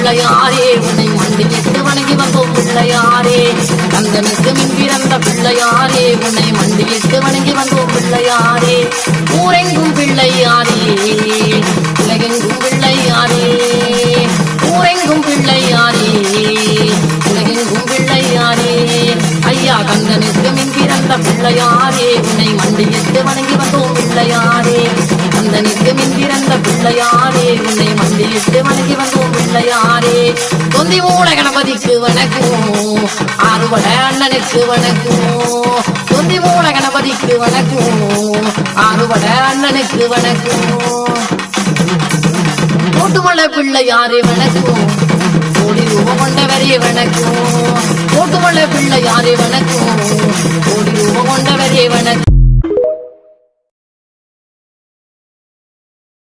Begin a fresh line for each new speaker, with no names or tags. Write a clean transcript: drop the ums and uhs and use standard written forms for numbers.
பிள்ளையாரே உன்னை மண்டியிட்டு வணங்கி வந்தோம் பிள்ளையாரே கந்தனுக்கு மின் பிறந்த பிள்ளையாரே உன்னை மண்டியிட்டு வணங்கி வந்தோம் பிள்ளையாரே ஊரெங்கும் பிள்ளையாரே உலகெங்கும் பிள்ளையாரே ஊரெங்கும் பிள்ளையாரே உலகெங்கும் பிள்ளையாரே ஐயா கந்தனுக்கு மின் பிறந்த பிள்ளையாரே உன்னை மண்டியிட்டு வணங்கி வந்தோம் பிள்ளையாரே கந்தனுக்கு மின் பிறந்த பிள்ளையாரே உன்னை மண்டியிட்டு வணங்கி வந்தோம் பிள்ளையாரே தொந்தி மூல கணபதிக்கு வணக்கம் ஆறுபட அண்ணனுக்கு வணக்கம் தொந்தி மூல கணபதிக்கு வணக்கம் ஆறுபட அண்ணனுக்கு வணக்கம் ஓட்டுமலை பிள்ளையாரே வணக்கம் கோடி ரூபம் கொண்டவரே வணக்கம் ஓட்டுமலை பிள்ளையாரே வணக்கம் கோடி ரூபம் கொண்டவரே வணக்கம்